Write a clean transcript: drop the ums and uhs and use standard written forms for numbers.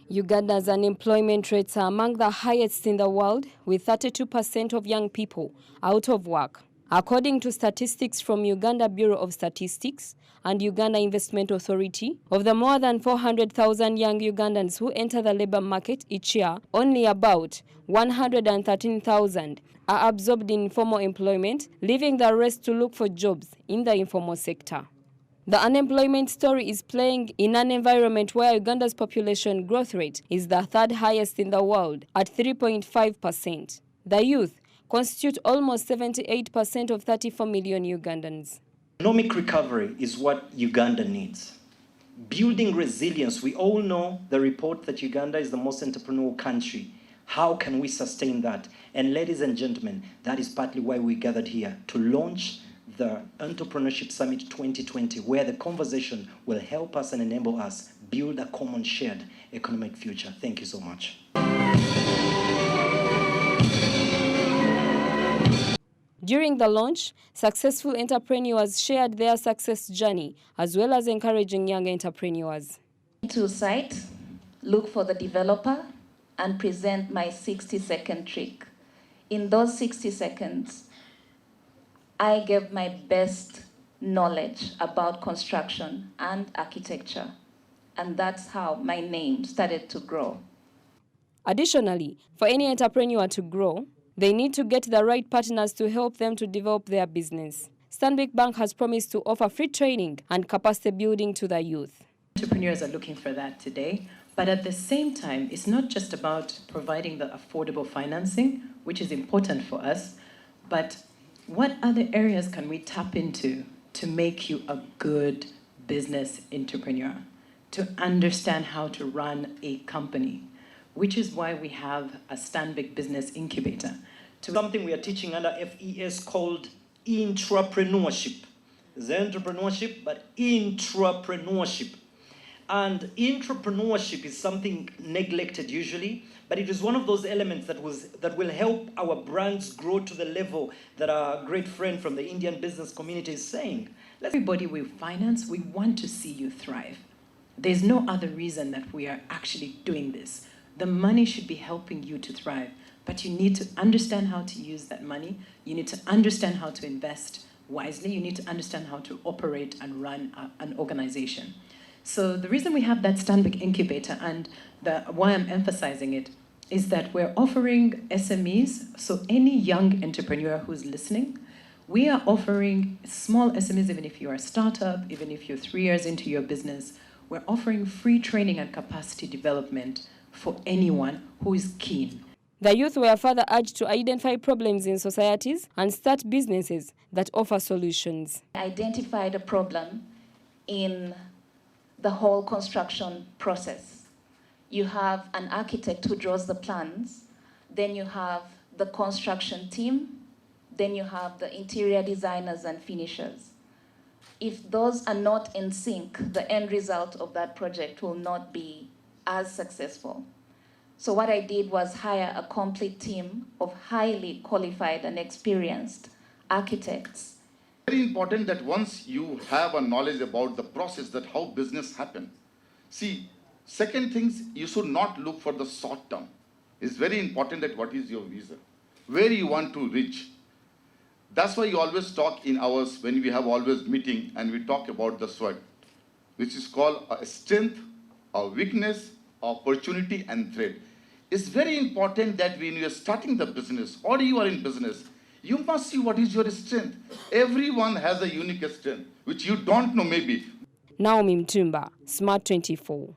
Uganda's unemployment rates are among the highest in the world, with 32% of young people out of work. According to statistics from Uganda Bureau of Statistics and Uganda Investment Authority, of the more than 400,000 young Ugandans who enter the labor market each year, only about 113,000 are absorbed in formal employment, leaving the rest to look for jobs in the informal sector. The unemployment story is playing in an environment where Uganda's population growth rate is the third highest in the world at 3.5%. The youth constitute almost 78% of 34 million Ugandans. Economic recovery is what Uganda needs. Building resilience, we all know the report that Uganda is the most entrepreneurial country. How can we sustain that? And ladies and gentlemen, that is partly why we gathered here to launch the Entrepreneurship Summit 2020, where the conversation will help us and enable us build a common shared economic future. Thank you so much. During the launch, successful entrepreneurs shared their success journey, as well as encouraging young entrepreneurs. To site, look for the developer, and present my 60-second trick. In those 60 seconds, I gave my best knowledge about construction and architecture, and that's how my name started to grow. Additionally, for any entrepreneur to grow, they need to get the right partners to help them to develop their business. Stanbic Bank has promised to offer free training and capacity building to the youth. Entrepreneurs are looking for that today, but at the same time, it's not just about providing the affordable financing, which is important for us, but what other areas can we tap into to make you a good business entrepreneur, to understand how to run a company, which is why we have a Stanbic Business Incubator. Something we are teaching under FES called Enterpreneurship. It's entrepreneurship, but Enterpreneurship. And entrepreneurship is something neglected usually, but it is one of those elements that will help our brands grow to the level that our great friend from the Indian business community is saying. Everybody we finance, we want to see you thrive. There's no other reason that we are actually doing this. The money should be helping you to thrive, but you need to understand how to use that money. You need to understand how to invest wisely. You need to understand how to operate and run an organization. So the reason we have that Stanbic Incubator and why I'm emphasizing it is that we're offering SMEs, so any young entrepreneur who's listening, we are offering small SMEs, even if you're a startup, even if you're 3 years into your business, we're offering free training and capacity development for anyone who is keen. The youth were further urged to identify problems in societies and start businesses that offer solutions. I identified a problem in the whole construction process. You have an architect who draws the plans, then you have the construction team, then you have the interior designers and finishers. If those are not in sync, the end result of that project will not be as successful. So what I did was hire a complete team of highly qualified and experienced architects. Very important that once you have a knowledge about the process, that how business happen. See, second things, you should not look for the short term. It's very important that what is your vision, where you want to reach. That's why you always talk in ours when we have always meeting and we talk about the SWOT, which is called a strength, a weakness, opportunity and threat. It's very important that when you are starting the business or you are in business, you must see what is your strength. Everyone has a unique strength, which you don't know maybe. Naomi Mtumba, Smart 24.